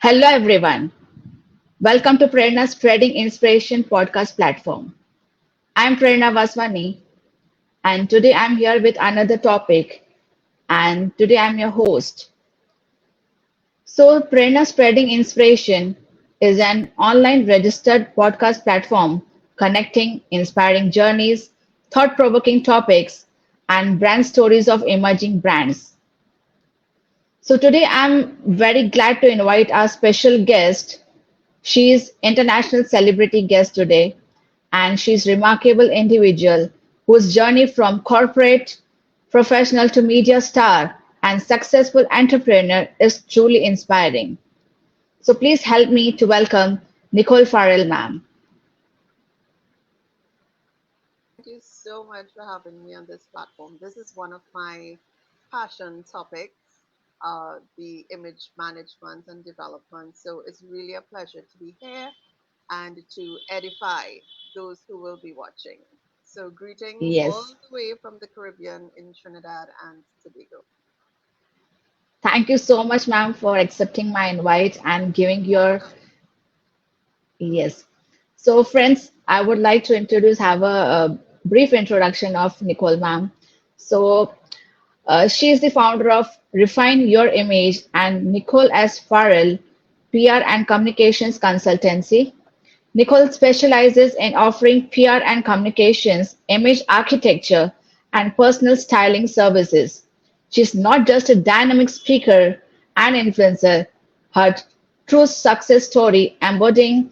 Hello, everyone. Welcome to Prerna Spreading Inspiration podcast platform. I'm Prerna Vaswani, and today I'm here with another topic. And today I'm your host. So, Prerna Spreading Inspiration is an online registered podcast platform connecting inspiring journeys, thought provoking topics, and brand stories of emerging brands. So, today I'm very glad to invite our special guest. She is international celebrity guest today, and she's remarkable individual whose journey from corporate professional to media star and successful entrepreneur is truly inspiring. So please help me to welcome Nicole Farrell, ma'am. Thank you so much for having me on this platform. This is one of my passion topics, the image management and development. So it's really a pleasure to be here and to edify those who will be watching. So greetings all Yes. the way from the Caribbean in Trinidad and Tobago. Thank you so much, ma'am, for accepting my invite and giving your yes. So, friends, I would like to have a brief introduction of Nicole, ma'am. So, she is the founder of Refine.Your.Image and Nicole S. Farrell PR and Communications Consultancy. Nicole specializes in offering PR and communications, image architecture, and personal styling services. She's not just a dynamic speaker and influencer, her true success story embodying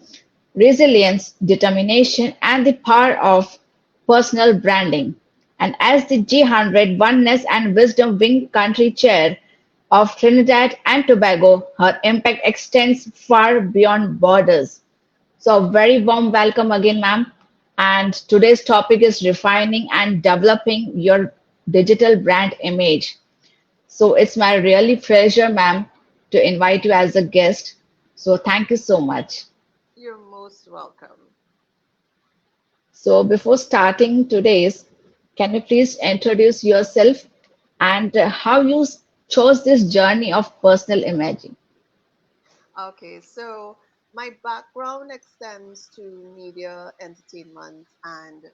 resilience, determination, and the power of personal branding. And as the G100 Oneness and Wisdom Wing Country Chair of Trinidad and Tobago, her impact extends far beyond borders. So, a very warm welcome again, ma'am. And today's topic is refining and developing your digital brand image. So, it's my really pleasure, ma'am, to invite you as a guest. So, thank you so much. You're most welcome. So, before starting today's, can you please introduce yourself and how you chose this journey of personal imaging? Okay, so my background extends to media, entertainment, and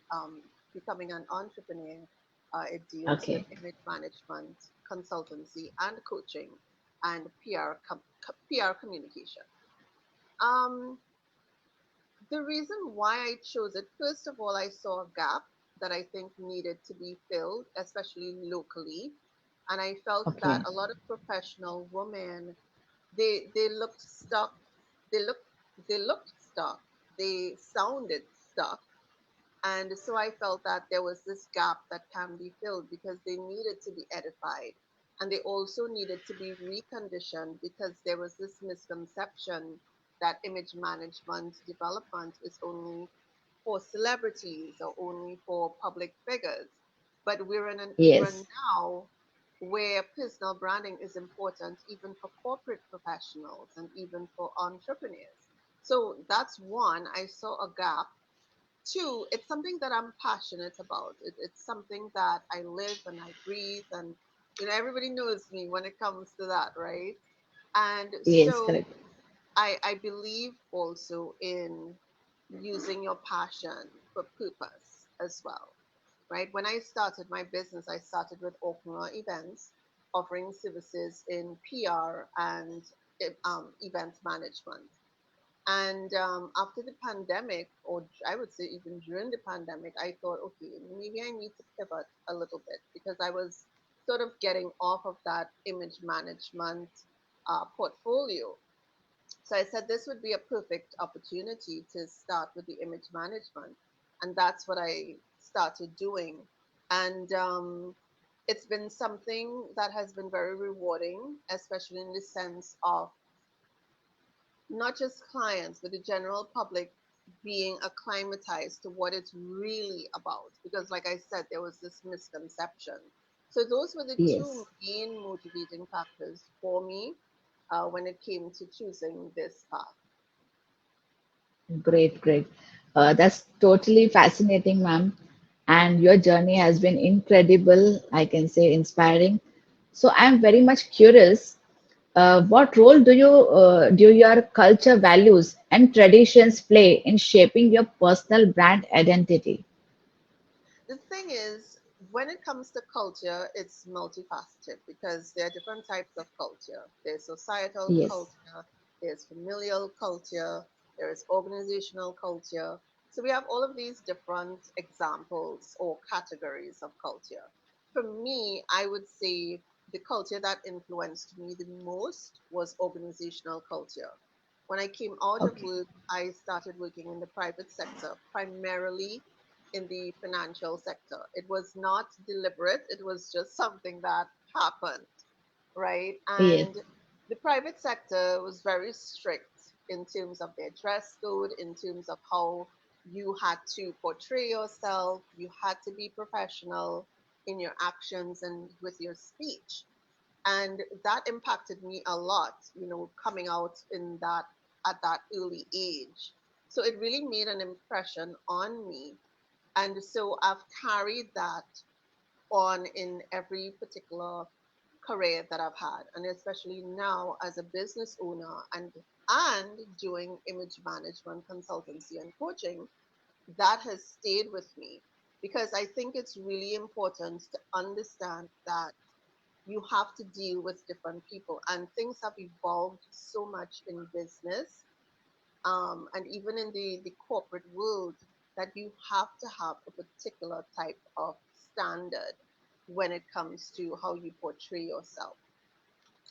becoming an entrepreneur. It deals with Okay. image management, consultancy, and coaching, and PR communication. Um, the reason why I chose it, first of all, I saw a gap that I think needed to be filled, especially locally, and I felt that Okay. a lot of professional women they looked stuck. They looked they looked stuck. They sounded stuck. And so I felt that there was this gap that can be filled because they needed to be edified. And they also needed to be reconditioned because there was this misconception that image management development is only for celebrities or only for public figures. But we're in an era Yes. now where personal branding is important even for corporate professionals and even for entrepreneurs. So that's one, I saw a gap. Two, it's something that I'm passionate about. It's something that I live and I breathe, and everybody knows me when it comes to that, right? And Yes, so correct. I believe also in using your passion for purpose as well, right? When I started my business, I started with Okra events, offering services in PR and event management. And after the pandemic, or I would say even during the pandemic, I thought, okay, maybe I need to pivot a little bit because I was sort of getting off of that image management portfolio. So I said this would be a perfect opportunity to start with the image management. And that's what I started doing. And it's been something that has been very rewarding, especially in the sense of not just clients, but the general public being acclimatized to what it's really about. Because, like I said, there was this misconception. So, those were the two Yes. main motivating factors for me when it came to choosing this path. Great, great. That's totally fascinating, ma'am. And your journey has been incredible, I can say inspiring. So I'm very much curious. what role do your culture values and traditions play in shaping your personal brand identity? The thing is, when it comes to culture, it's multifaceted because there are different types of culture. There's societal Yes, culture, there's familial culture, there is organizational culture. So we have all of these different examples or categories of culture. For me, I would say the culture that influenced me the most was organizational culture. When I came out of okay, work, I started working in the private sector, primarily in the financial sector. It was not deliberate, it was just something that happened, right? yes, And the private sector was very strict in terms of their dress code, in terms of how you had to portray yourself, you had to be professional in your actions and with your speech. And that impacted me a lot, coming out in that at that early age. So it really made an impression on me, and so I've carried that on in every particular career that I've had, and especially now as a business owner and doing image management consultancy and coaching, that has stayed with me because I think it's really important to understand that you have to deal with different people, and things have evolved so much in business, and even in the corporate world, that you have to have a particular type of standard when it comes to how you portray yourself.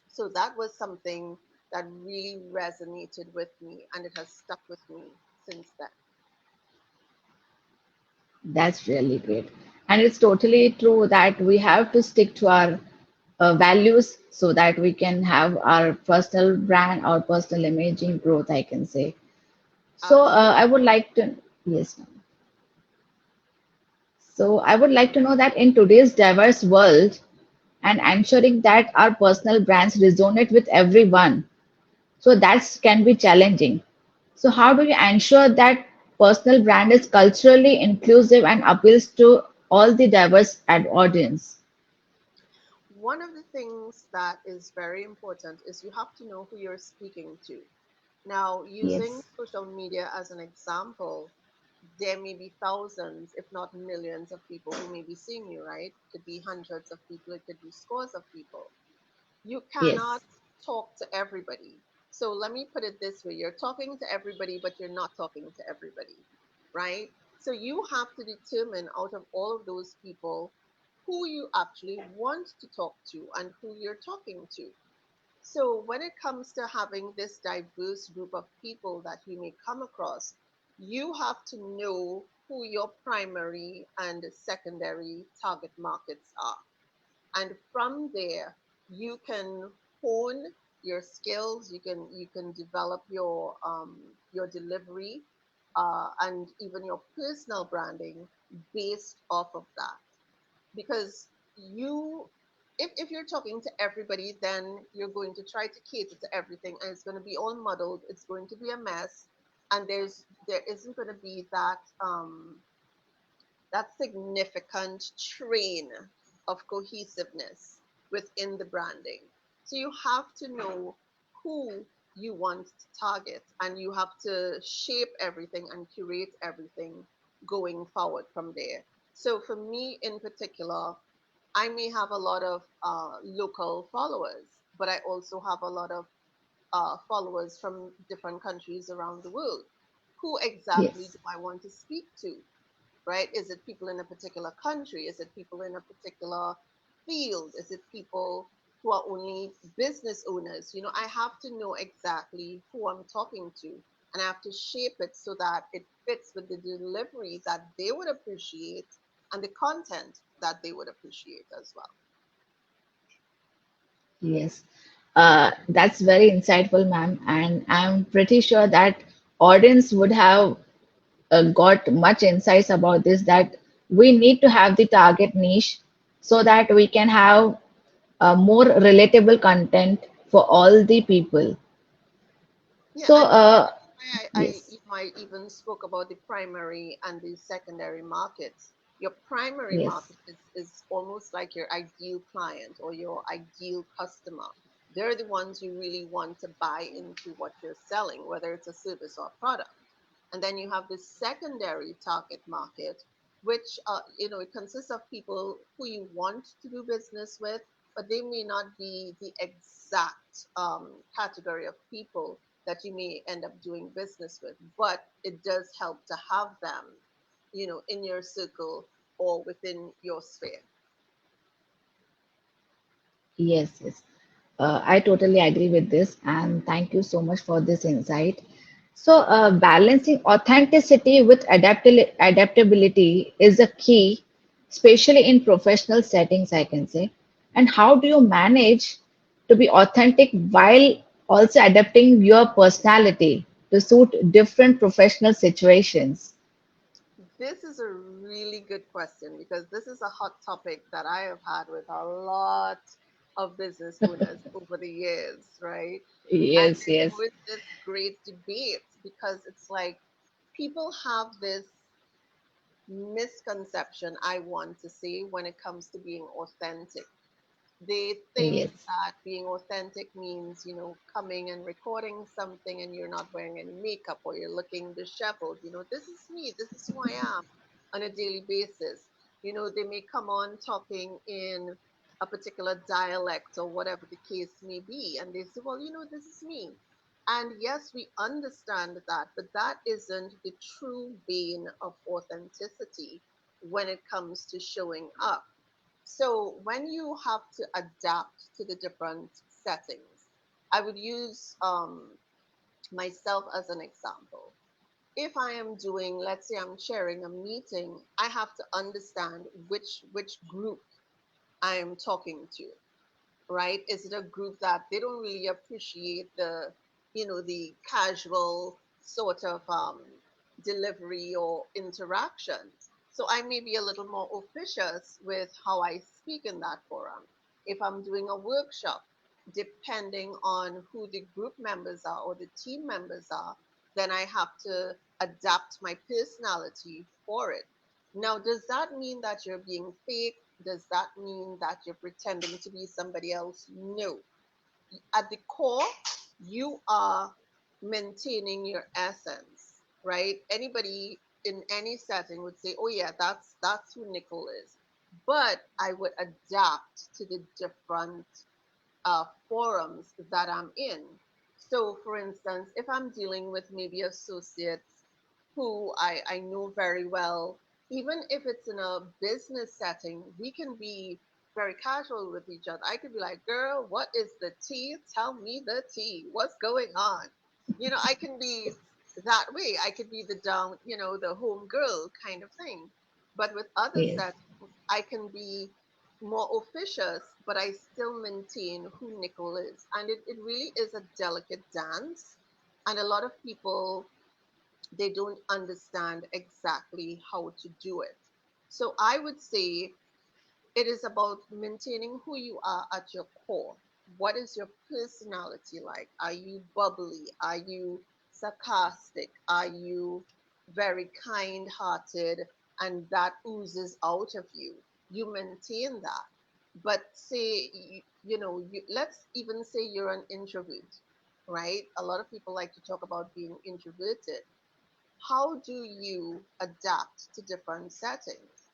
So that was something that really resonated with me, and it has stuck with me since then. that's really great. And it's totally true that we have to stick to our values so that we can have our personal brand or personal imaging growth, I can say. So I Absolutely. would like to, yes, ma'am. So I would like to know that in today's diverse world and ensuring that our personal brands resonate with everyone, so that can be challenging. So how do you ensure that personal brand is culturally inclusive and appeals to all the diverse audience? One of the things that is very important is you have to know who you're speaking to. Now, using Yes, social media as an example, there may be thousands, if not millions, of people who may be seeing you, right? It could be hundreds of people, it could be scores of people. You cannot yes, talk to everybody. So let me put it this way: you're talking to everybody, but you're not talking to everybody, right? So you have to determine out of all of those people who you actually want to talk to and who you're talking to. So when it comes to having this diverse group of people that you may come across, you have to know who your primary and secondary target markets are. And from there, you can hone your skills, you can develop your delivery, and even your personal branding based off of that, because if you're talking to everybody, then you're going to try to cater to everything, and it's going to be all muddled, it's going to be a mess, and there isn't going to be that significant train of cohesiveness within the branding. So you have to know who you want to target, and you have to shape everything and curate everything going forward from there. So for me in particular, I may have a lot of local followers, but I also have a lot of followers from different countries around the world. Who exactly yes, do I want to speak to? Right? Is it people in a particular country? Is it people in a particular field? Is it people who are only business owners? I have to know exactly who I'm talking to, and I have to shape it so that it fits with the delivery that they would appreciate and the content that they would appreciate as well. yes. That's very insightful, ma'am. And I'm pretty sure that audience would have got much insights about this, that we need to have the target niche so that we can have more relatable content for all the people. Yeah, So, and that's why yes, I even spoke about the primary and the secondary markets. Your primary yes, market is almost like your ideal client or your ideal customer. They're the ones who really want to buy into what you're selling, whether it's a service or a product. And then you have this secondary target market, which it consists of people who you want to do business with, but they may not be the exact category of people that you may end up doing business with. But it does help to have them, in your circle or within your sphere. Yes, yes. I totally agree with this, and thank you so much for this insight. So, balancing authenticity with adaptability is a key, especially in professional settings, I can say. And how do you manage to be authentic while also adapting your personality to suit different professional situations? This is a really good question because this is a hot topic that I have had with a lot of business owners over the years, right? And Yes, there's yes, always this great debate because it's like people have this misconception, I want to say, when it comes to being authentic. They think yes, that being authentic means, coming and recording something and you're not wearing any makeup or you're looking disheveled. This is me, this is who I am on a daily basis. They may come on talking in a particular dialect or whatever the case may be, and they say, well, this is me. And yes, we understand that, but that isn't the true vein of authenticity when it comes to showing up. So when you have to adapt to the different settings, I would use myself as an example. If I am doing, let's say I'm sharing a meeting, I have to understand which group I am talking to, right? Is it a group that they don't really appreciate the casual sort of delivery or interactions? So I may be a little more officious with how I speak in that forum. If I'm doing a workshop, depending on who the group members are or the team members are, then I have to adapt my personality for it. Now, does that mean that you're being fake? Does that mean that you're pretending to be somebody else? No. At the core, you are maintaining your essence, right? Anybody in any setting would say, "Oh yeah, that's who Nicole is." But I would adapt to the different forums that I'm in. So, for instance, if I'm dealing with maybe associates who I know very well, even if it's in a business setting, we can be very casual with each other. I could be like, girl, what is the tea? Tell me the tea. What's going on? I can be that way. I could be the down, the home girl kind of thing. But with other yes, settings, I can be more officious, but I still maintain who Nicole is. And it really is a delicate dance. And a lot of people, they don't understand exactly how to do it. So I would say it is about maintaining who you are at your core. What is your personality like? Are you bubbly? Are you sarcastic? Are you very kind hearted and that oozes out of you? You maintain that. But say, let's even say you're an introvert, right? A lot of people like to talk about being introverted. How do you adapt to different settings?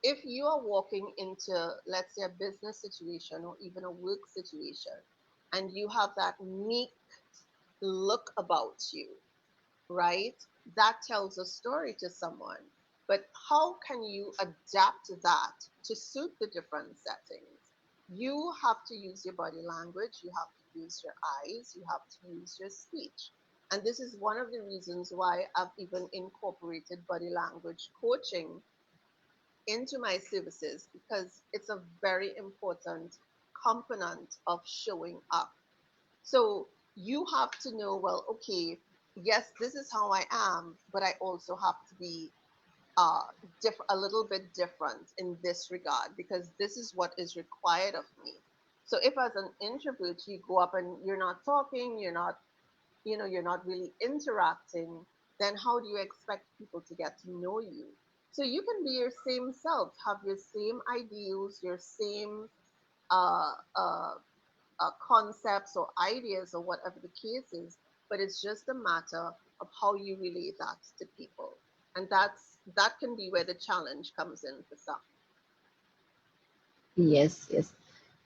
If you are walking into, let's say, a business situation or even a work situation, and you have that meek look about you, right? That tells a story to someone. But how can you adapt that to suit the different settings? You have to use your body language, you have to use your eyes, you have to use your speech. And this is one of the reasons why I've even incorporated body language coaching into my services because it's a very important component of showing up. So you have to know, well, okay, yes, this is how I am, but I also have to be uh, a little bit different in this regard because this is what is required of me. So if as an introvert you go up and you're not talking, you're not really interacting, then how do you expect people to get to know you? So you can be your same self, have your same ideals, your same uh, uh, concepts or ideas or whatever the case is, but it's just a matter of how you relay that to people. And that can be where the challenge comes in for some. Yes, yes.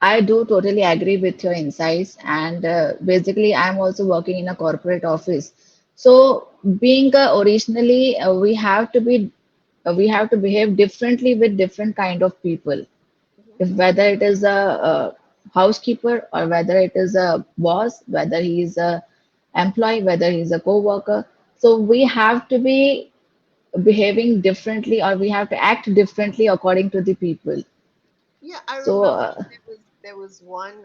I do totally agree with your insights. And basically, I'm also working in a corporate office. So, being originally, we have to behave differently with different kind of people. Mhm. If whether it is a housekeeper or whether it is a boss, whether he is a employee, whether he's a co-worker. So we have to be behaving differently or we have to act differently according to the people. Yeah, I So remember there was one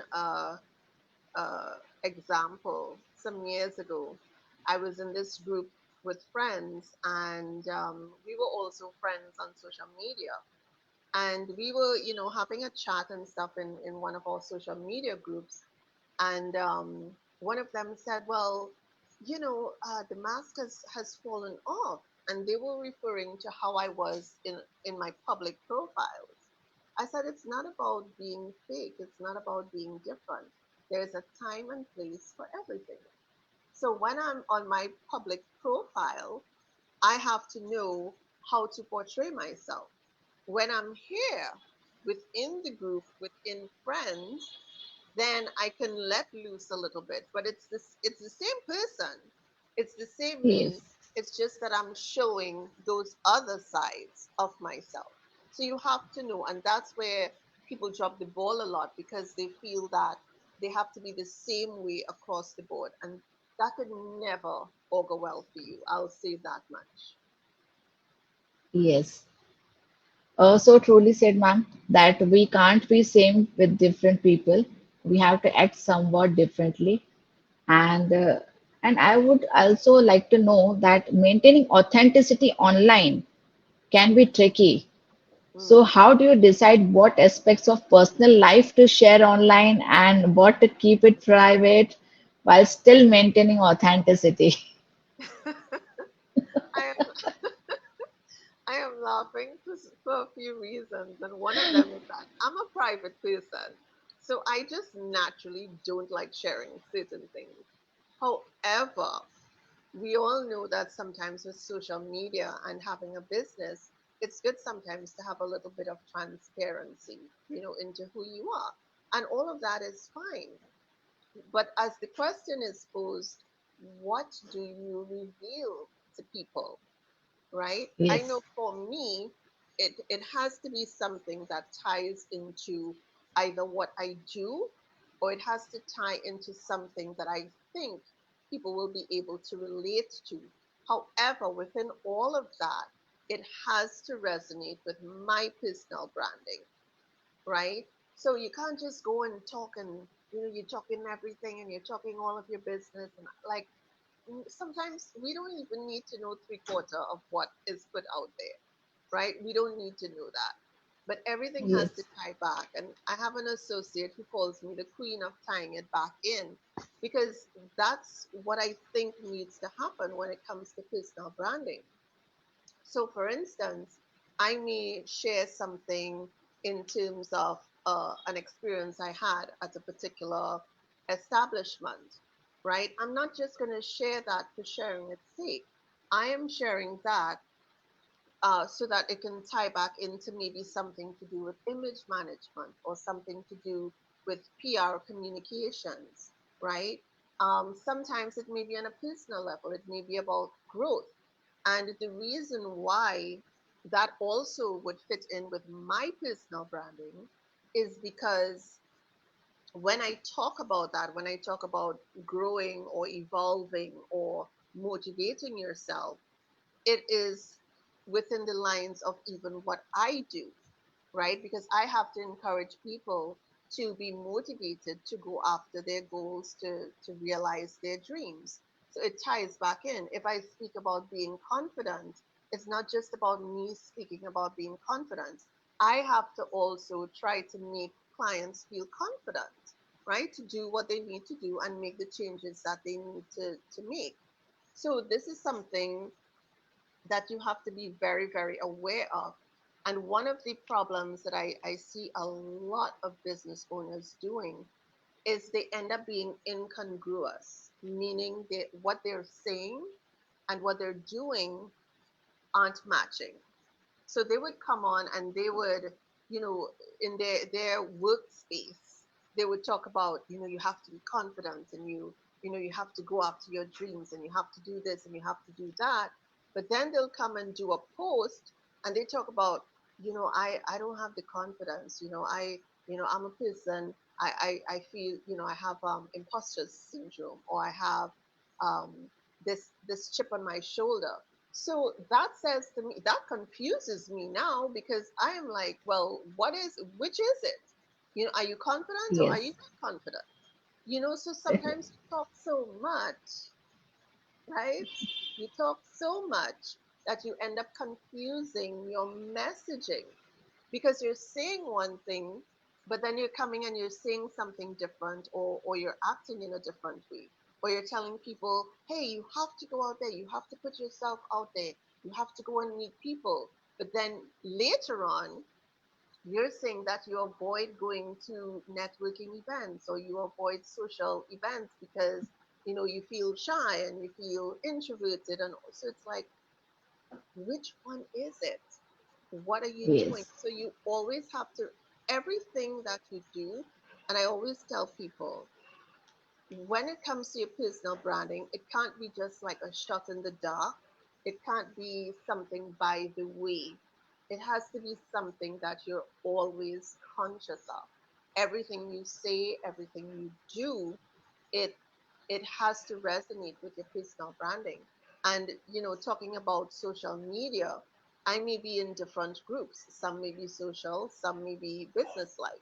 example some years ago. I was in this group with friends, and we were also friends on social media. And we were, having a chat and stuff in one of our social media groups. And one of them said, "Well, the mask has fallen off." And they were referring to how I was in my public profiles. I said, "It's not about being fake. It's not about being different. There's a time and place for everything." So when I'm on my public profile, I have to know how to portray myself. When I'm here within the group, within friends, then I can let loose a little bit. But it's the same person. It's the same yes, me. It's just that I'm showing those other sides of myself. So you have to know, and that's where people drop the ball a lot because they feel that they have to be the same way across the board. And that could never augur well for you. I'll say that much. yes. So truly said, ma'am, that we can't be same with different people. We have to act somewhat differently. And and I would also like to know that maintaining authenticity online can be tricky. So, Mm. how do you decide what aspects of personal life to share online and what to keep it private while still maintaining authenticity? I am I am laughing for a few reasons, and one of them is that I'm a private person, so I just naturally don't like sharing certain things. However, we all know that sometimes with social media and having a business, it's good sometimes to have a little bit of transparency, into who you are. And all of that is fine. But as the question is posed, what do you reveal to people? Right? I Yes, know for me, it has to be something that ties into either what I do, or it has to tie into something that I think people will be able to relate to. However, within all of that, it has to resonate with my personal branding, right? So you can't just go and talk, and you're talking everything and you're talking all of your business, and like, sometimes we don't even need to know three-quarter of what is put out there, right? We don't need to know that. But everything has to yes, tie back. And I have an associate who calls me the queen of tying it back in, because that's what I think needs to happen when it comes to personal branding. So, for instance, I may share something in terms of an experience I had at a particular establishment, right? I'm not just going to share that for sharing its sake. I am sharing that so that it can tie back into maybe something to do with image management or something to do with PR communications, right? Sometimes it may be on a personal level, it may be about growth. And the reason why that also would fit in with my personal branding is because when I talk about that, when I talk about growing or evolving or motivating yourself, it is within the lines of even what I do, right? Because I have to encourage people to be motivated to go after their goals, to realize their dreams. So it ties back in. If I speak about being confident, it's not just about me speaking about being confident. I have to also try to make clients feel confident, right? To do what they need to do and make the changes that they need to make. So this is something that you have to be very, very aware of. And one of the problems that I see a lot of business owners doing is they end up being incongruous, meaning that what they're saying and what they're doing aren't matching. So they would come on and they would, you know, in their workspace, they would talk about, you have to be confident, and you have to go after your dreams, and you have to do this and you have to do that. But then they'll come and do a post and they talk about, I don't have the confidence, I'm a person, I feel, I have imposter syndrome, or I have this chip on my shoulder. So that says to me, that confuses me now, because I am like, well, which is it? Are you confident or are you Yes. not confident? So sometimes you talk so much, right? You talk so much that you end up confusing your messaging, because you're saying one thing, but then you're coming and you're saying something different, or you're acting in a different way, or you're telling people, hey, you have to go out there, you have to put yourself out there, you have to go and meet people. But then later on, you're saying that you avoid going to networking events, or you avoid social events because you feel shy and you feel introverted, and also it's like, which one is it? What are you doing? Yes. So you always have to, everything that you do, and I always tell people, when it comes to your personal branding, it can't be just like a shot in the dark. It can't be something by the way. It has to be something that you're always conscious of. Everything you say, everything you do, it it has to resonate with your personal branding. And talking about social media, I may be in different groups. Some may be social, some may be business like.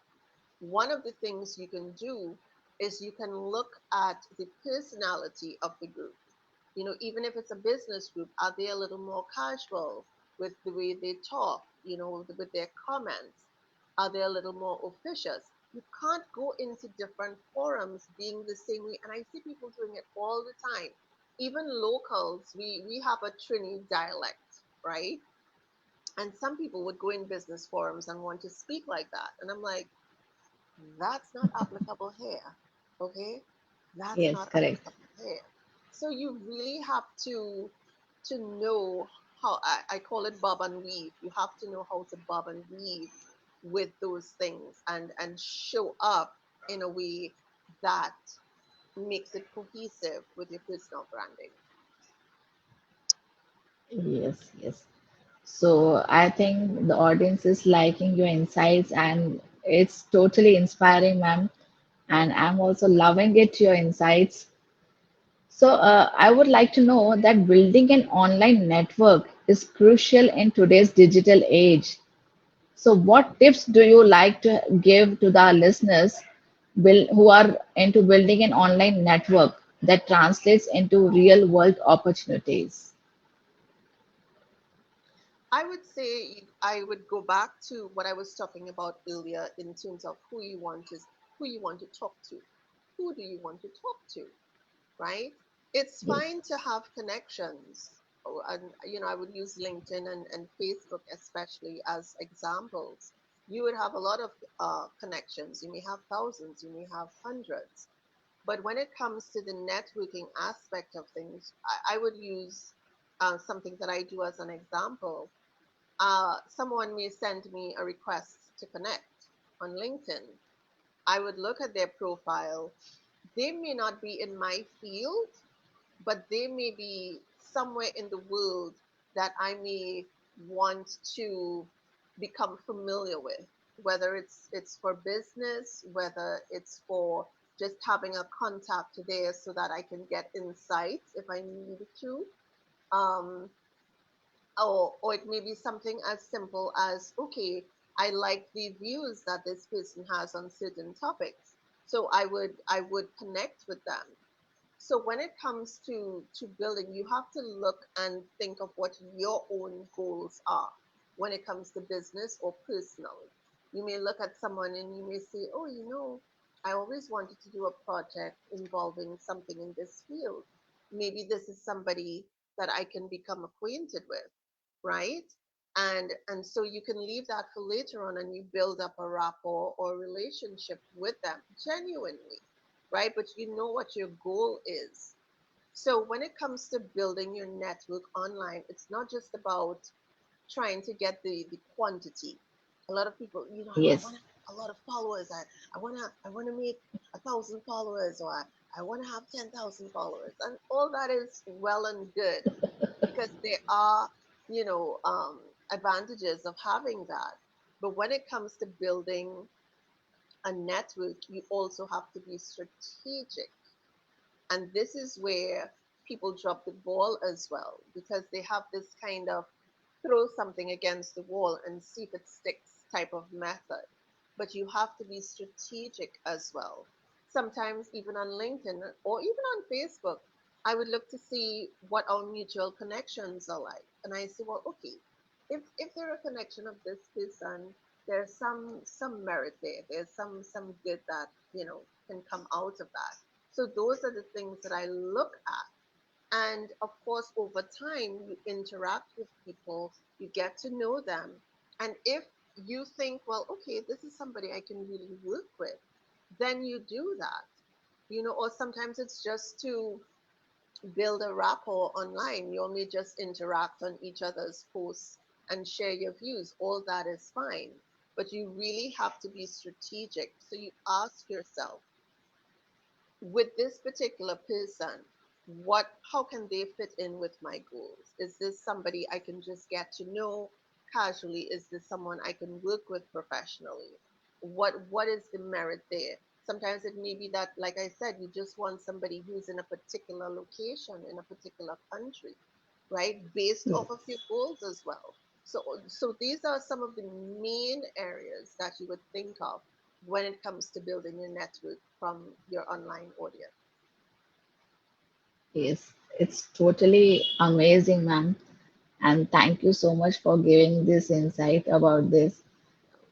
One of the things you can do is you can look at the personality of the group. Even if it's a business group, are they a little more casual with the way they talk, with their comments? Are they a little more officious? You can't go into different forums being the same way. And I see people doing it all the time. Even locals, we have a Trini dialect, right? And some people would go in business forums and want to speak like that. And I'm like, that's not applicable here. Okay? That's Yes, not correct. applicable here. So you really have to know how, I call it bob and weave. You have to know how to bob and weave with those things, and show up in a way that makes it cohesive with your personal branding. Yes, yes. So I think the audience is liking your insights and it's totally inspiring, ma'am. And I'm also loving it, your insights. So I would like to know that building an online network is crucial in today's digital age. So what tips do you like to give to the listeners who are into building an online network that translates into real world opportunities? I would say I would go back to what I was talking about earlier in terms of who you want to talk to. Who do you want to talk to? Right? It's Yes, fine to have connections. Oh, and I would use LinkedIn and Facebook especially as examples. You would have a lot of connections. You may have thousands, you may have hundreds. But when it comes to the networking aspect of things, I would use something that I do as an example. Someone may send me a request to connect on LinkedIn. I would look at their profile. They may not be in my field, but they may be somewhere in the world that I may want to become familiar with, whether it's for business, whether it's for just having a contact there so that I can get insights if I need to. Um, or it may be something as simple as, okay, I like the views that this person has on certain topics, so I would connect with them. So when it comes to building, you have to look and think of what your own goals are when it comes to business or personal. You may look at someone and you may say, oh, I always wanted to do a project involving something in this field. Maybe this is somebody that I can become acquainted with, right? And so you can leave that for later on, and you build up a rapport or relationship with them genuinely. right? But you know what your goal is. So when it comes to building your network online, it's not just about trying to get the quantity. A lot of people, I Yes. want a lot of followers. I wanna make 1,000 followers, or I wanna have 10,000 followers, and all that is well and good because there are you know um, advantages of having that. But when it comes to building a network, you also have to be strategic, and this is where people drop the ball as well, because they have this kind of throw something against the wall and see if it sticks type of method. But you have to be strategic as well. Sometimes, even on LinkedIn or even on Facebook, I would look to see what our mutual connections are like. And I say, well, okay, if they're a connection of this person, there's some merit there. There's some good that, can come out of that. So those are the things that I look at. And of course, over time, you interact with people, you get to know them. And if you think, well, okay, this is somebody I can really work with, then you do that. Or sometimes it's just to build a rapport online. You only just interact on each other's posts and share your views. All that is fine. But you really have to be strategic. So you ask yourself, with this particular person, how can they fit in with my goals? Is this somebody I can just get to know casually? Is this someone I can work with professionally? What is the merit there? Sometimes it may be that, like I said, you just want somebody who's in a particular location, in a particular country, right, based off of your Yes. goals as well. So these are some of the main areas that you would think of when it comes to building your network from your online audience. Yes. It's totally amazing, ma'am. And thank you so much for giving this insight about this.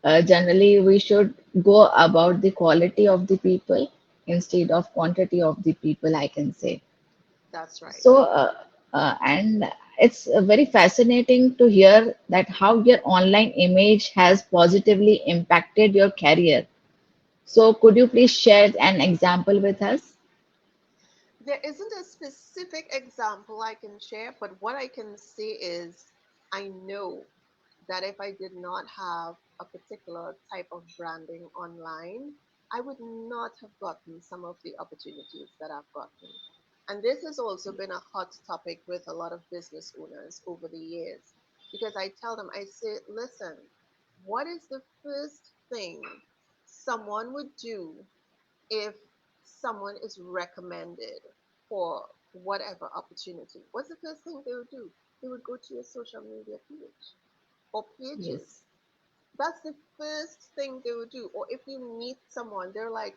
Generally, we should go about the quality of the people instead of quantity of the people, I can say. That's right. So, and it's very fascinating to hear that how your online image has positively impacted your career. So, could you please share an example with us? There isn't a specific example I can share, but what I can say is I know that if I did not have a particular type of branding online, I would not have gotten some of the opportunities that I've gotten. And this has also been a hot topic with a lot of business owners over the years, because I tell them, I say, listen, what is the first thing someone would do if someone is recommended for whatever opportunity? What's the first thing they would do? They would go to your social media page or pages. Yes, That's the first thing they would do. Or if you meet someone, they're like,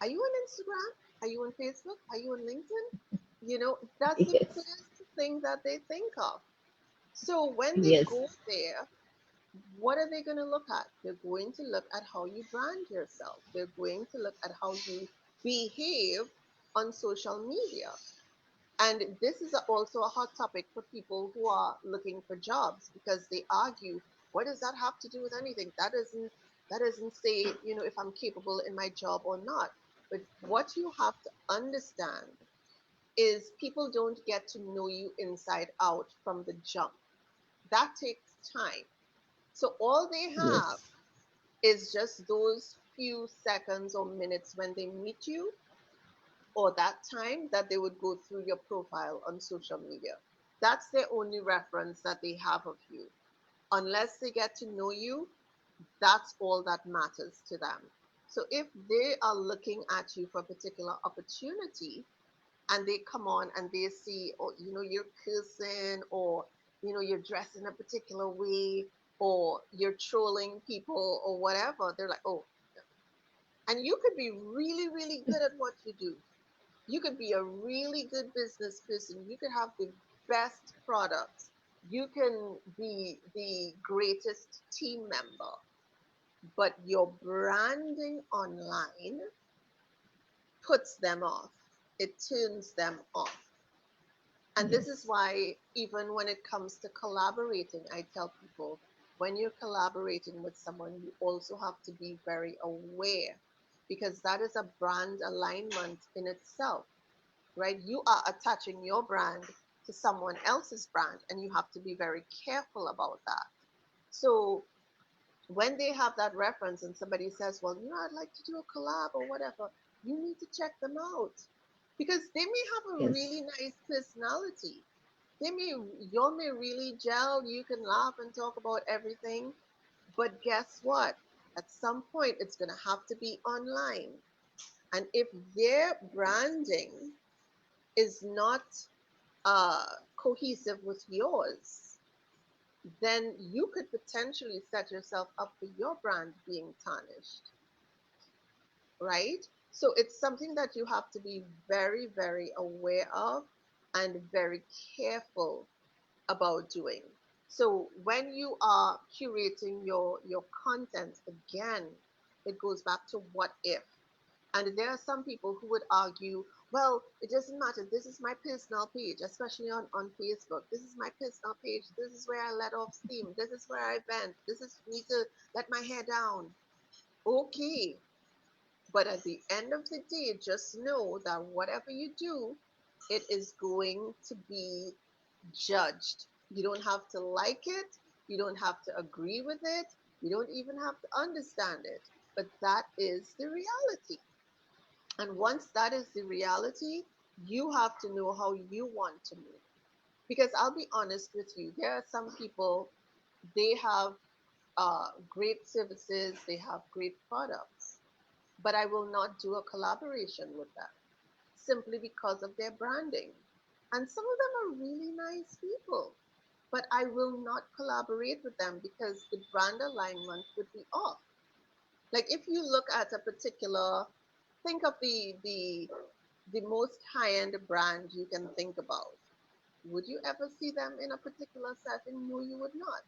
are you on Instagram? Are you on Facebook? Are you on LinkedIn? That's the yes, first thing that they think of. So when they yes, go there, what are they going to look at? They're going to look at how you brand yourself. They're going to look at how you behave on social media. And this is also a hot topic for people who are looking for jobs, because they argue, what does that have to do with anything? That doesn't say, if I'm capable in my job or not. But what you have to understand is people don't get to know you inside out from the jump. That takes time. So all they have yes, is just those few seconds or minutes when they meet you, or that time that they would go through your profile on social media. That's their only reference that they have of you. Unless they get to know you, that's all that matters to them. So if they are looking at you for a particular opportunity, and they come on and they see, or you're cursing, or you're dressed in a particular way, or you're trolling people or whatever, they're like, oh. And you could be really, really good at what you do. You could be a really good business person. You could have the best products. You can be the greatest team member, but your branding online puts them off. It turns them off. And this is yes, why, even when it comes to collaborating, I tell people, when you're collaborating with someone, you also have to be very aware. because that is a brand alignment in itself, right? You are attaching your brand to someone else's brand, and you have to be very careful about that. So when they have that reference and somebody says, well, I'd like to do a collab or whatever, you need to check them out because they may have a Yes. really nice personality. You may really gel. You can laugh and talk about everything. But guess what? At some point, it's going to have to be online. And if their branding is not uh, cohesive with yours, then you could potentially set yourself up for your brand being tarnished, right? So it's something that you have to be very, very aware of and very careful about doing. So when you are curating your content, again, it goes back to what if. And there are some people who would argue, well, it doesn't matter. This is my personal page, especially on Facebook. This is my personal page. This is where I let off steam. This is where I vent. This is me to let my hair down. Okay. But at the end of the day, just know that whatever you do, it is going to be judged. You don't have to like it. You don't have to agree with it. You don't even have to understand it. But that is the reality. And once that is the reality, you have to know how you want to move. Because I'll be honest with you, there are some people, they have great services, they have great products, but I will not do a collaboration with them simply because of their branding. And some of them are really nice people, but I will not collaborate with them because the brand alignment would be off. Like if you look at a particular, think of the most high-end brand you can think about. Would you ever see them in a particular setting? No, you would not.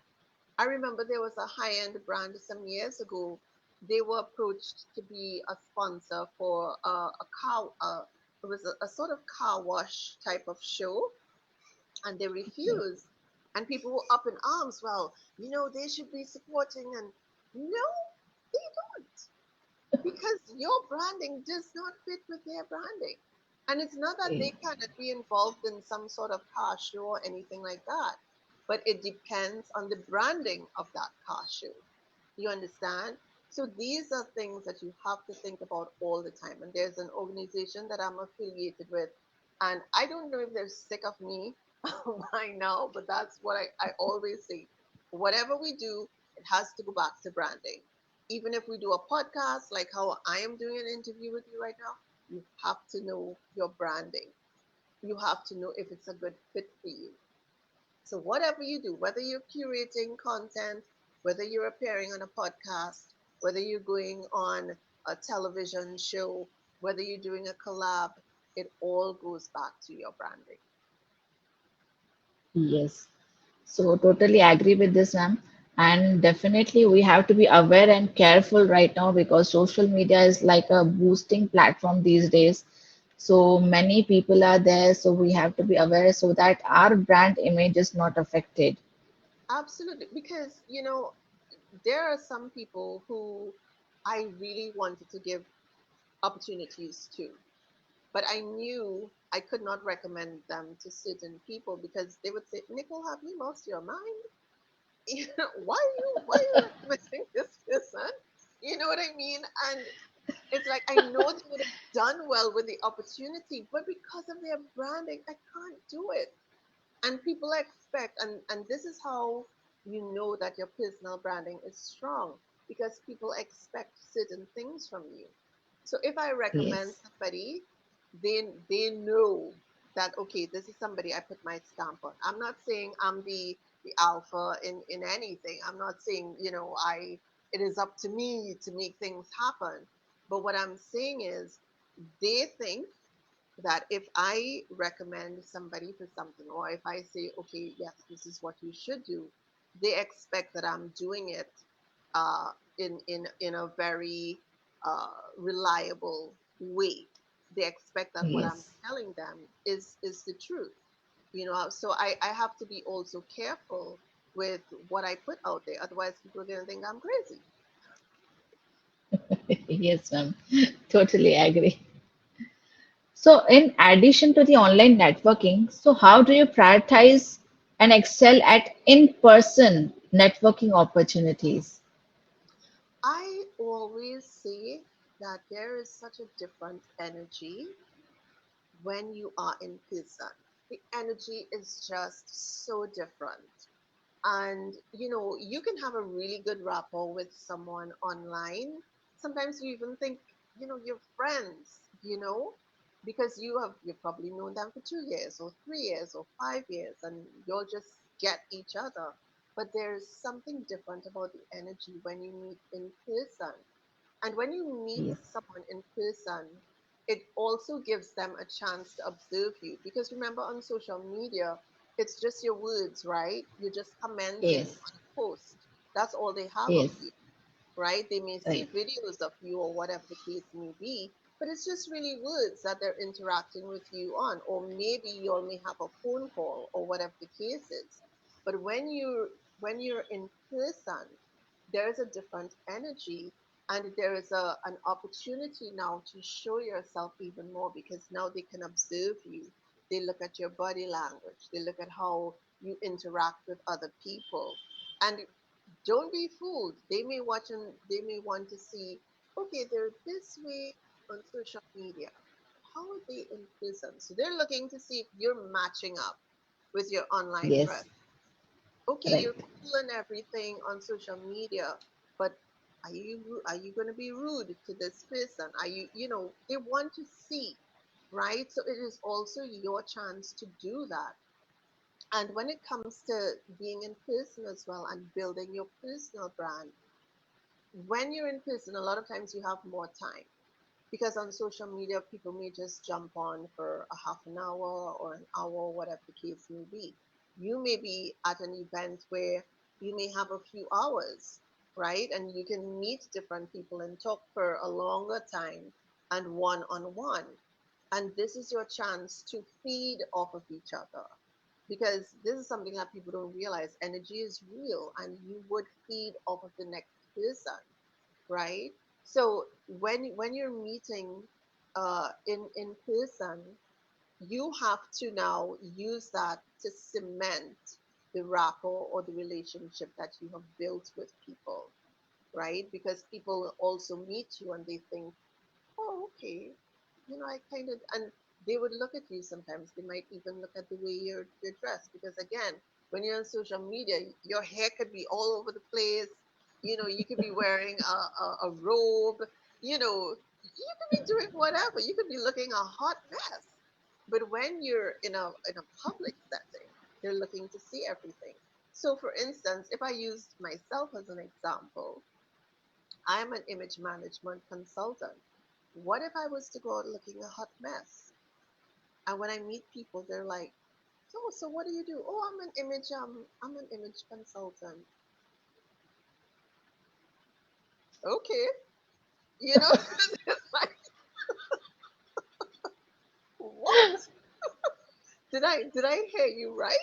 I remember there was a high-end brand some years ago. They were approached to be a sponsor for a car. It was a sort of car wash type of show, and they Okay. refused. And people were up in arms. Well, they should be supporting. And no, they don't, because your branding does not fit with their branding. And it's not that Okay. they cannot be involved in some sort of car show or anything like that, but it depends on the branding of that car show. You understand? So these are things that you have to think about all the time. And there's an organization that I'm affiliated with, and I don't know if they're sick of me by now, but that's what I always say. Whatever we do, it has to go back to branding. Even if we do a podcast, like how I am doing an interview with you right now, you have to know your branding. You have to know if it's a good fit for you. So, whatever you do, whether you're curating content, whether you're appearing on a podcast, whether you're going on a television show, whether you're doing a collab, it all goes back to your branding. Yes. So totally agree with this, ma'am. And definitely we have to be aware and careful right now because social media is like a boosting platform these days. So many people are there, so we have to be aware so that our brand image is not affected. Absolutely. Because, there are some people who I really wanted to give opportunities to, but I knew I could not recommend them to certain people because they would say, Nicole, have you lost your mind? Why are you recommending this person? You know what I mean? And it's like I know they would have done well with the opportunity, but because of their branding, I can't do it. And people expect, and this is how you know that your personal branding is strong, because people expect certain things from you. So if I recommend Yes. somebody, they know that, okay, this is somebody I put my stamp on. I'm not saying I'm the alpha in anything. I'm not saying, I it is up to me to make things happen. But what I'm saying is they think that if I recommend somebody for something, or if I say, okay, yes, this is what you should do, they expect that I'm doing it uh, in a very reliable way. They expect that what I'm Yes. telling them is the truth. So I have to be also careful with what I put out there. Otherwise, people are going to think I'm crazy. Yes, ma'am. Totally agree. So, in addition to the online networking, so how do you prioritize and excel at in-person networking opportunities? I always say that there is such a different energy when you are in person. The energy is just so different. And you can have a really good rapport with someone online. Sometimes you even think you're friends, because you've probably known them for 2 years or 3 years or 5 years, and you'll just get each other. But there's something different about the energy when you meet in person. And when you meet Yes, someone in person, it also gives them a chance to observe you. Because remember, on social media, it's just your words, right? You're just commenting yes, on a post. That's all they have of yes, you, right? They may see right, videos of you or whatever the case may be, but it's just really words that they're interacting with you on. Or maybe you all may have a phone call or whatever the case is. But when you're in person, there's a different energy, and there is an opportunity now to show yourself even more, because now they can observe you. They look at your body language, they look at how you interact with other people. And don't be fooled. They may watch and they may want to see, okay, they're this way on social media. How are they in person? So they're looking to see if you're matching up with your online yes, press. Okay, right, you're cool and everything on social media, but are you going to be rude to this person? Are they want to see, right? So it is also your chance to do that. And when it comes to being in person as well and building your personal brand, when you're in person, a lot of times you have more time, because on social media, people may just jump on for a half an hour or an hour, whatever the case may be. You may be at an event where you may have a few hours, right? And you can meet different people and talk for a longer time and one on one. And this is your chance to feed off of each other, because this is something that people don't realize. Energy is real, and you would feed off of the next person, right? So when you're meeting in person, you have to now use that to cement the rapport or the relationship that you have built with people, right? Because people also meet you and they think, oh, okay, I kind of, and they would look at you sometimes. They might even look at the way you're dressed, because again, when you're on social media, your hair could be all over the place. You could be wearing a robe. You could be doing whatever. You could be looking a hot mess. But when you're in a public setting, they're looking to see everything. So, for instance, if I used myself as an example, I'm an image management consultant. What if I was to go out looking a hot mess? And when I meet people, they're like, so what do you do? Oh, I'm an image consultant. Okay. It's like, what? Did I hear you right?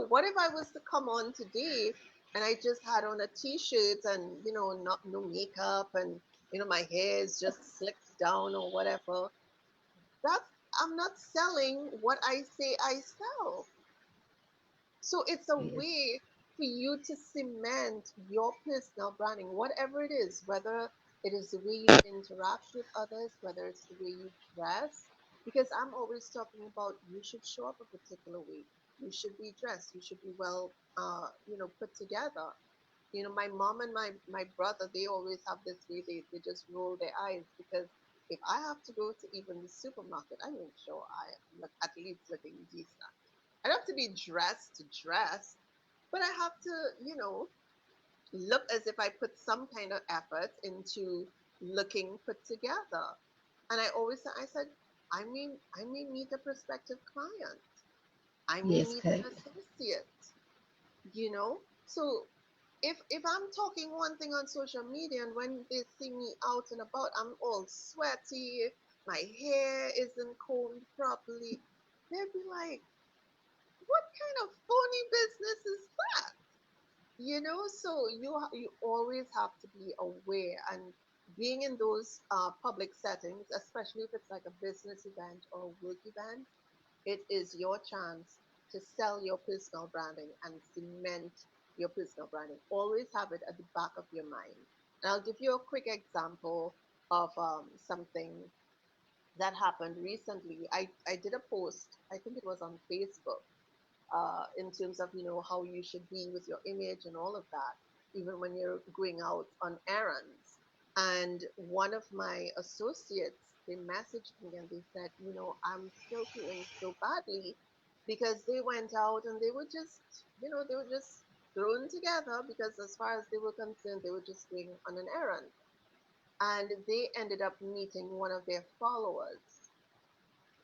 What if I was to come on today and I just had on a t-shirt and, not no makeup, and, my hair is just slicked down or whatever? That's I'm not selling what I say I sell. So it's a yes, way for you to cement your personal branding, whatever it is, whether it is the way you interact with others, whether it's the way you dress. Because I'm always talking about, you should show up a particular way. You should be dressed. You should be well, put together. My mom and my brother, they always have this way, they just roll their eyes, because if I have to go to even the supermarket, I make sure I look at least looking decent. I don't have to be dressed to dress, but I have to, look as if I put some kind of effort into looking put together. And I said, I may meet a prospective client. I may yes, meet an correct. associate, So if I'm talking one thing on social media, and when they see me out and about, I'm all sweaty, my hair isn't combed properly, they'd be like, what kind of phony business is that? So you always have to be aware, and being in those public settings, especially if it's like a business event or a work event, it is your chance to sell your personal branding and cement your personal branding. Always have it at the back of your mind. And I'll give you a quick example of something that happened recently. I did a post, I think it was on Facebook, in terms of how you should be with your image and all of that, even when you're going out on errands. And one of my associates, they messaged me and they said, I'm still feeling so badly because they went out and they were just thrown together because as far as they were concerned, they were just going on an errand. And they ended up meeting one of their followers,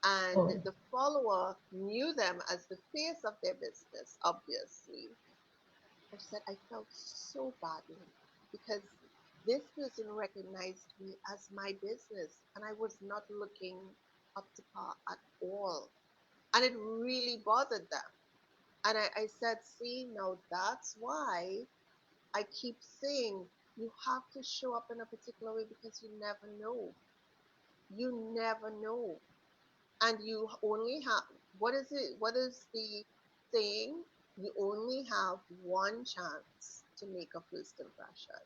and Oh, the follower knew them as the face of their business, obviously. I said I felt so badly because this person recognized me as my business and I was not looking up to par at all. And it really bothered them. And I said, see, now that's why I keep saying you have to show up in a particular way because you never know. You never know. And you only have, what is the saying, you only have one chance to make a first impression.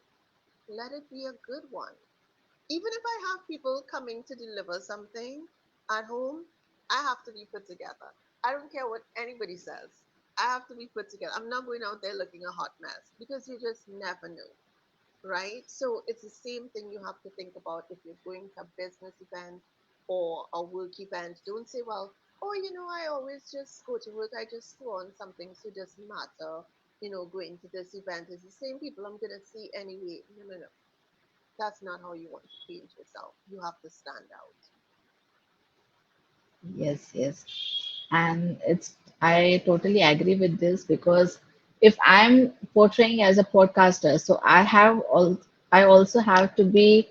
Let it be a good one. Even if I have people coming to deliver something at home, I have to be put together. I don't care what anybody says. I have to be put together. I'm not going out there looking a hot mess because you just never know, right? So it's the same thing you have to think about if you're going to a business event or a work event. Don't say, well, oh, I always just go to work. I just throw on something, so it doesn't matter. Going to this event is the same people I'm going to see anyway. No, no, no. That's not how you want to paint yourself. You have to stand out. yes, yes. And I totally agree with this because if I'm portraying as a podcaster, so I also have to be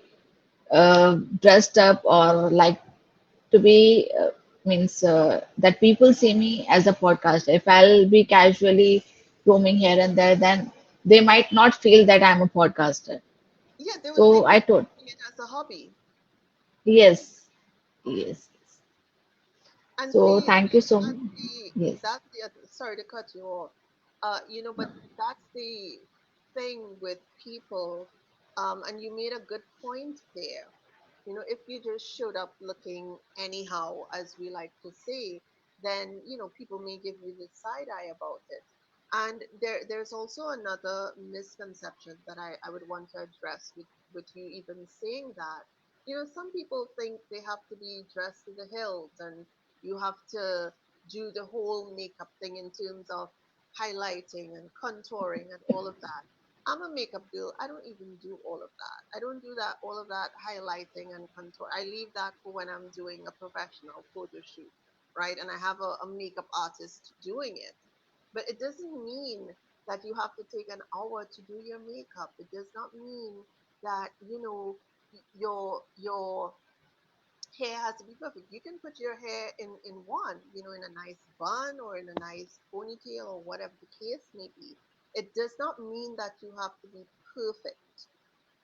dressed up or like to be means that people see me as a podcaster. If I'll be casually roaming here and there, then they might not feel that I'm a podcaster. Yeah, they would So think I you're thought, doing it as a hobby. yes, yes, yes. And So see, thank you so much. that's the Yes, that's the sorry to cut you off. But that's the thing with people. And you made a good point there. If you just showed up looking anyhow, as we like to say, then people may give you the side eye about it. And there's also another misconception that I would want to address with you even saying that. Some people think they have to be dressed to the hilt and you have to do the whole makeup thing in terms of highlighting and contouring and all of that. I'm a makeup girl. I don't even do all of that. I don't do that, all of that highlighting and contour. I leave that for when I'm doing a professional photo shoot, right? And I have a makeup artist doing it. But it doesn't mean that you have to take an hour to do your makeup. It does not mean that, your hair has to be perfect. You can put your hair in one, in a nice bun or in a nice ponytail or whatever the case may be. It does not mean that you have to be perfect.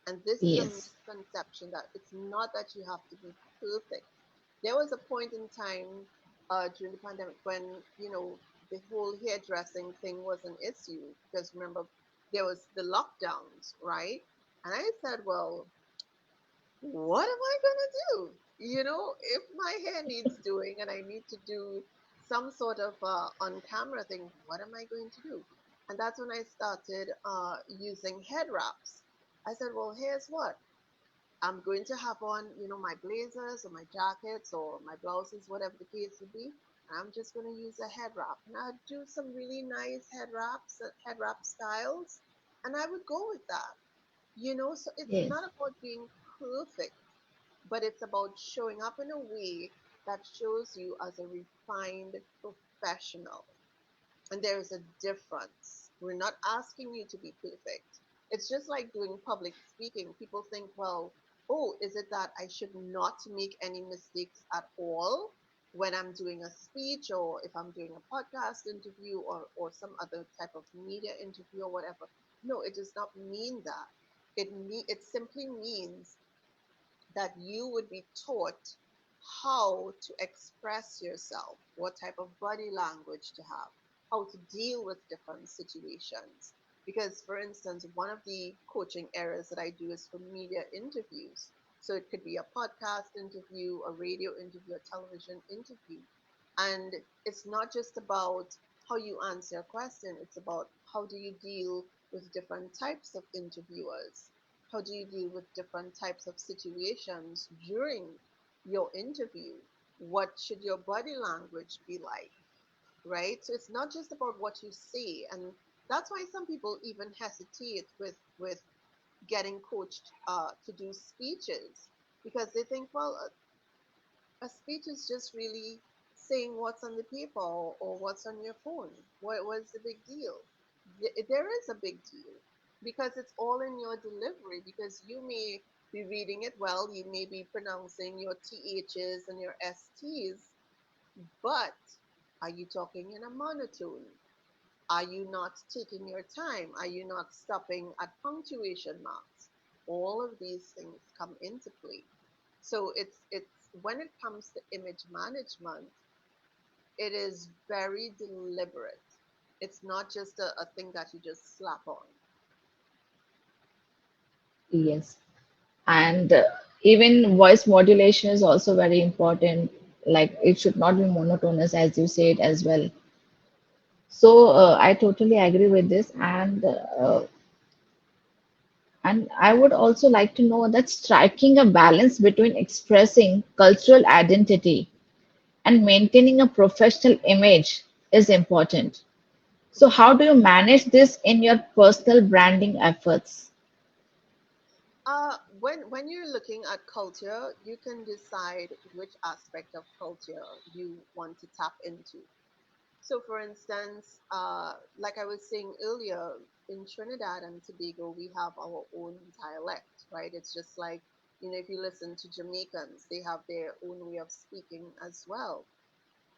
And this is a yes, misconception that it's not that you have to be perfect. There was a point in time during the pandemic when, the whole hairdressing thing was an issue because remember, there was the lockdowns, right? And I said, well, what am I gonna do? If my hair needs doing and I need to do some sort of on camera thing, what am I going to do? And that's when I started using head wraps. I said, well, here's what I'm going to have on, my blazers or my jackets or my blouses, whatever the case would be. And I'm just going to use a head wrap. And I'd do some really nice head wrap styles. And I would go with that. So it's yes, not about being perfect, but it's about showing up in a way that shows you as a refined professional. And there is a difference. We're not asking you to be perfect. It's just like doing public speaking. People think, well, oh, is it that I should not make any mistakes at all when I'm doing a speech or if I'm doing a podcast interview or some other type of media interview or whatever? No, it does not mean that. It simply means that you would be taught how to express yourself, what type of body language to have, how to deal with different situations. Because, for instance, one of the coaching areas that I do is for media interviews. So it could be a podcast interview, a radio interview, a television interview. And it's not just about how you answer a question, it's about how do you deal with different types of interviewers? How do you deal with different types of situations during your interview? What should your body language be like? Right? So it's not just about what you say. And that's why some people even hesitate with getting coached to do speeches because they think, well, a speech is just really saying what's on the paper or what's on your phone. What's the big deal? There is a big deal because it's all in your delivery. Because you may be reading it well, you may be pronouncing your THs and your STs, but are you talking in a monotone? Are you not taking your time? Are you not stopping at punctuation marks? All of these things come into play. So it's when it comes to image management, it is very deliberate. It's not just a thing that you just slap on. Yes. And even voice modulation is also very important. Like it should not be monotonous, as you said as well. So I totally agree with this. And I would also like to know that striking a balance between expressing cultural identity and maintaining a professional image is important. So, Mhm. how do you manage this in your personal branding efforts? When you're looking at culture, you can decide which aspect of culture you want to tap into. So, for instance, like I was saying earlier, in Trinidad and Tobago, we have our own dialect, right? It's just like, if you listen to Jamaicans, they have their own way of speaking as well.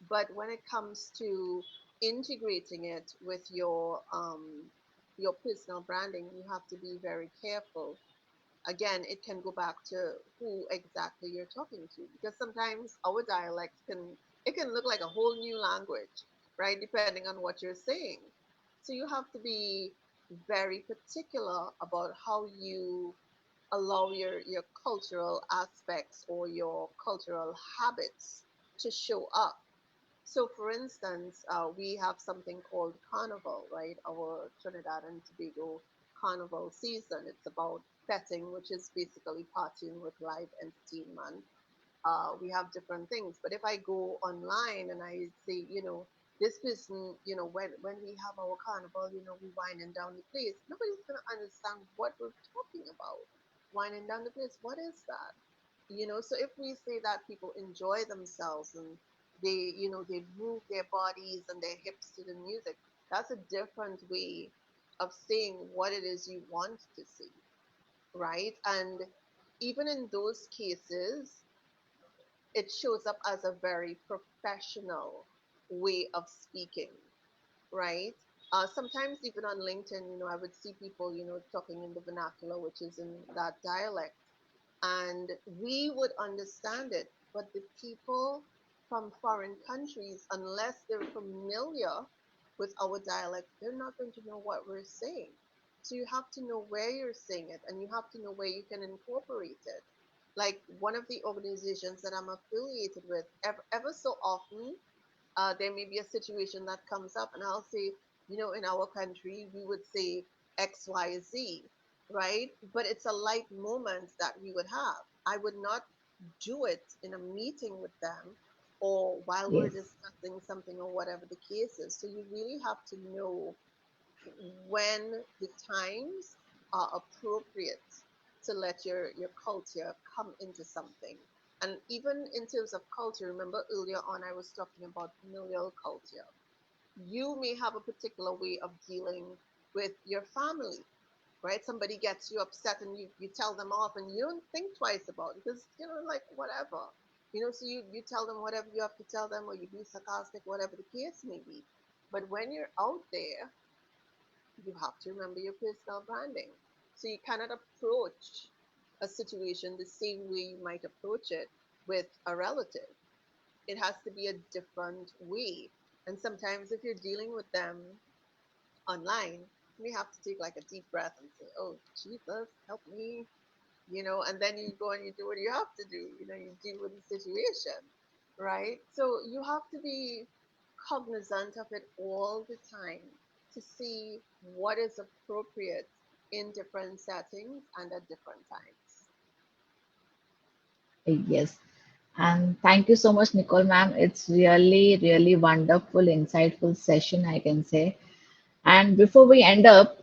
But when it comes to integrating it with your personal branding, you have to be very careful. Again, it can go back to who exactly you're talking to, because sometimes our dialect can look like a whole new language, right? Depending on what you're saying. So you have to be very particular about how you allow your cultural aspects or your cultural habits to show up. So, for instance, we have something called Carnival, right? Our Trinidad and Tobago Carnival season. It's about betting, which is basically partying with live entertainment. We have different things. But if I go online and I say, this person, when we have our carnival, we winding down the place, nobody's gonna understand what we're talking about. Winding down the place, what is that? So if we say that people enjoy themselves and they move their bodies and their hips to the music, that's a different way of saying what it is you want to see, right? And even in those cases, it shows up as a very professional way of speaking, right? Sometimes even on LinkedIn, I would see people, talking in the vernacular, which is in that dialect, and we would understand it. But the people from foreign countries, unless they're familiar with our dialect, they're not going to know what we're saying. So you have to know where you're saying it, and you have to know where you can incorporate it. Like one of the organizations that I'm affiliated with, ever so often, there may be a situation that comes up, and I'll say, in our country, we would say XYZ, right? But it's a light moment that we would have. I would not do it in a meeting with them or while we're Yes, discussing something or whatever the case is. So you really have to know when the times are appropriate to let your culture come into something. And even in terms of culture, remember earlier on I was talking about familial culture. You may have a particular way of dealing with your family, right? Somebody gets you upset and you tell them off and you don't think twice about it because, like whatever. So you tell them whatever you have to tell them or you be sarcastic, whatever the case may be. But when you're out there, you have to remember your personal branding. So you cannot approach. a situation the same way you might approach it with a relative. It has to be a different way. And sometimes if you're dealing with them online, you may have to take like a deep breath and say, "Oh, Jesus, help me," and then you go and you do what you have to do. You deal with the situation, right? So you have to be cognizant of it all the time to see what is appropriate in different settings and at different times. Yes. And thank you so much, Nicole ma'am. It's really, really wonderful, insightful session, I can say. And before we end up,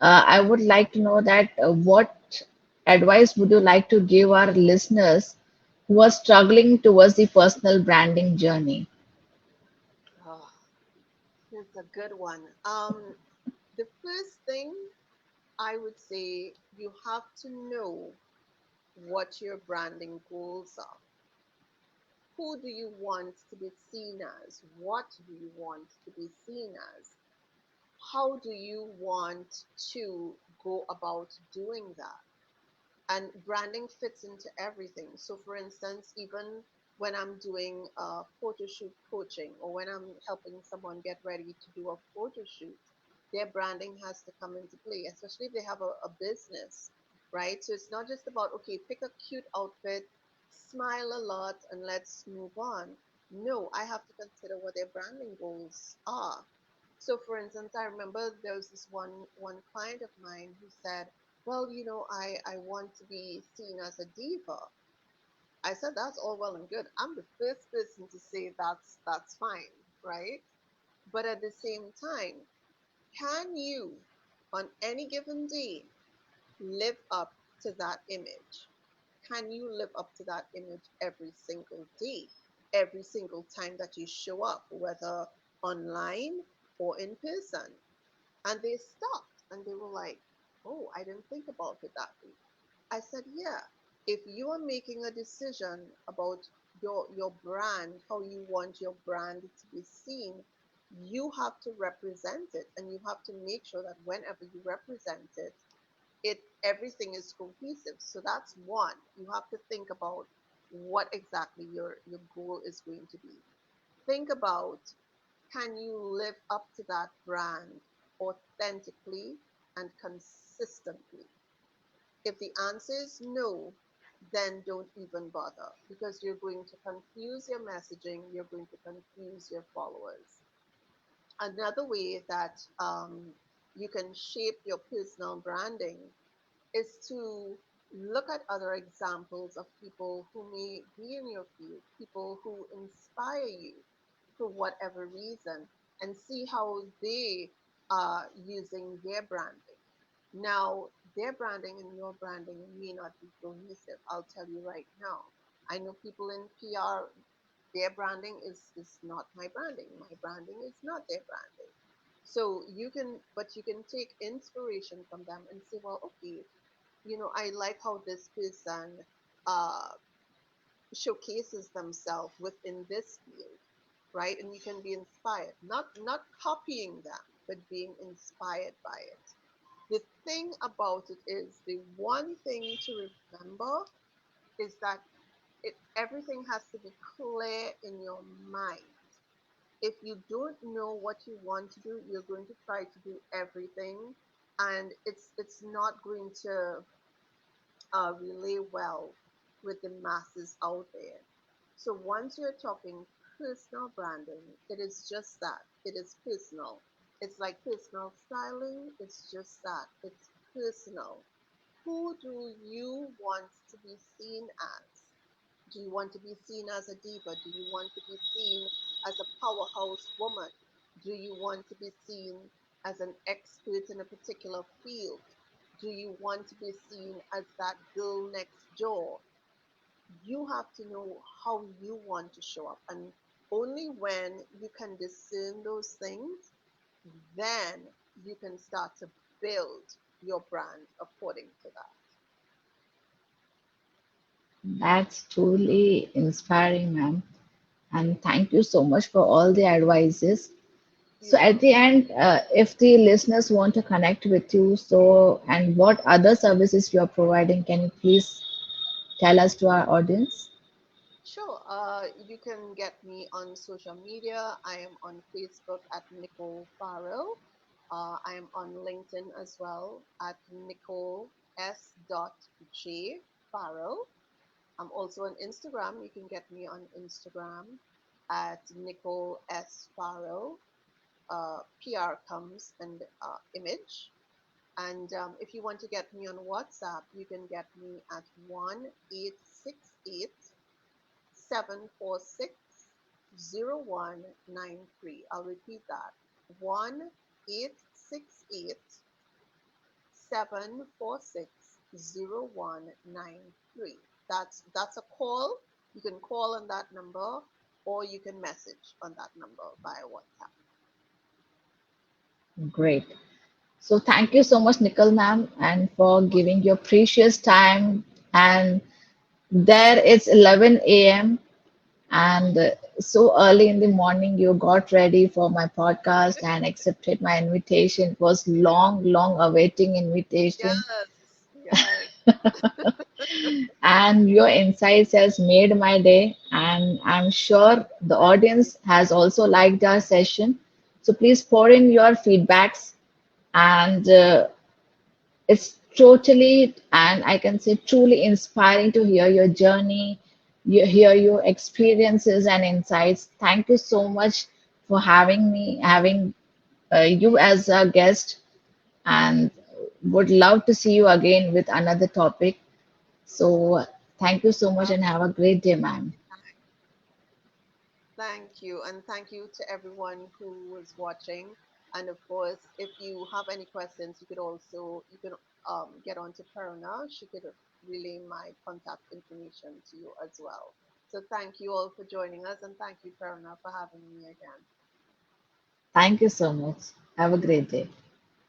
I would like to know that what advice would you like to give our listeners who are struggling towards the personal branding journey? Oh, it's a good one. The first thing I would say, you have to know what your branding goals are. Who do you want to be seen as? What do you want to be seen as? How do you want to go about doing that? And branding fits into everything. So, for instance, even when I'm doing photo shoot coaching, or when I'm helping someone get ready to do a photo shoot, their branding has to come into play, especially if they have a business, right? So it's not just about, okay, pick a cute outfit, smile a lot, and let's move on. No, I have to consider what their branding goals are. So, for instance, I remember there was this one client of mine who said, "Well, I want to be seen as a diva." I said, "That's all well and good. I'm the first person to say that's fine, right?" But at the same time, can you, on any given day, live up to that image? Can you live up to that image every single day, every single time that you show up, whether online or in person? And they stopped and they were like, "Oh, I didn't think about it that way." I said, "Yeah, if you are making a decision about your brand, how you want your brand to be seen, you have to represent it, and you have to make sure that whenever you represent it, everything is cohesive." So that's one. You have to think about what exactly your goal is going to be. Think about, can you live up to that brand authentically and consistently? If the answer is no, then don't even bother, because you're going to confuse your messaging, you're going to confuse your followers. Another way that you can shape your personal branding is to look at other examples of people who may be in your field, people who inspire you for whatever reason, and see how they are using their branding. Now, their branding and your branding may not be cohesive. I'll tell you right now. I know people in PR, their branding is not my branding. My branding is not their branding. So you can take inspiration from them and say, well, okay, I like how this person uh, showcases themselves within this field, right? And you can be inspired, not copying them, but being inspired by it. The thing about it is, the one thing to remember is that everything has to be clear in your mind. If you don't know what you want to do, you're going to try to do everything, and it's not going to relay well with the masses out there. So once you're talking personal branding, it is just that. It is personal. It's like personal styling. It's just that. It's personal. Who do you want to be seen as? Do you want to be seen as a diva? Do you want to be seen as a powerhouse woman? Do you want to be seen as an expert in a particular field? Do you want to be seen as that girl next door? You have to know how you want to show up. And only when you can discern those things, then you can start to build your brand according to that. That's truly inspiring, ma'am. And thank you so much for all the advices. So Yeah. at the end, if the listeners want to connect with you, so and what other services you are providing, can you please tell us to our audience? Sure. You can get me on social media. I am on Facebook at Nicole Farrell. I am on LinkedIn as well at Nicole S. J. Farrell. I'm also on Instagram. You can get me on Instagram at Nicole S. Farrell. PR comes and image. And if you want to get me on WhatsApp, you can get me at 1-868-746-0193. I'll repeat that. 1-868-746-0193. That's a call. You can call on that number or you can message on that number via WhatsApp. Great. So thank you so much, Nicole ma'am, and for giving your precious time. And there it's 11 a.m. and so early in the morning you got ready for my podcast and accepted my invitation. It was long, long awaiting invitation. Yes, yes. And your insights has made my day, and I'm sure the audience has also liked our session. So please pour in your feedbacks, and it's totally, and I can say truly inspiring to hear your journey, you hear your experiences and insights. Thank you so much for having me, having you as a guest, and would love to see you again with another topic. So thank you so much and have a great day, ma'am. Thank you. And thank you to everyone who was watching. And of course, if you have any questions, you can get on to Prerna. She could relay my contact information to you as well. So thank you all for joining us, and thank you, Prerna, for having me again. Thank you so much. Have a great day.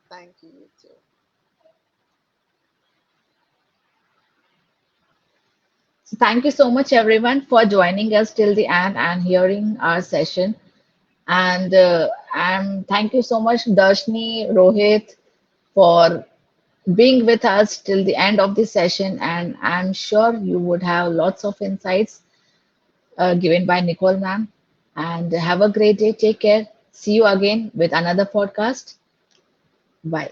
Thank you, you too. So thank you so much, everyone, for joining us till the end and hearing our session. And thank you so much, Darshni, Rohit, for being with us till the end of the session. And I'm sure you would have lots of insights given by Nicole, ma'am. And have a great day. Take care. See you again with another podcast. Bye.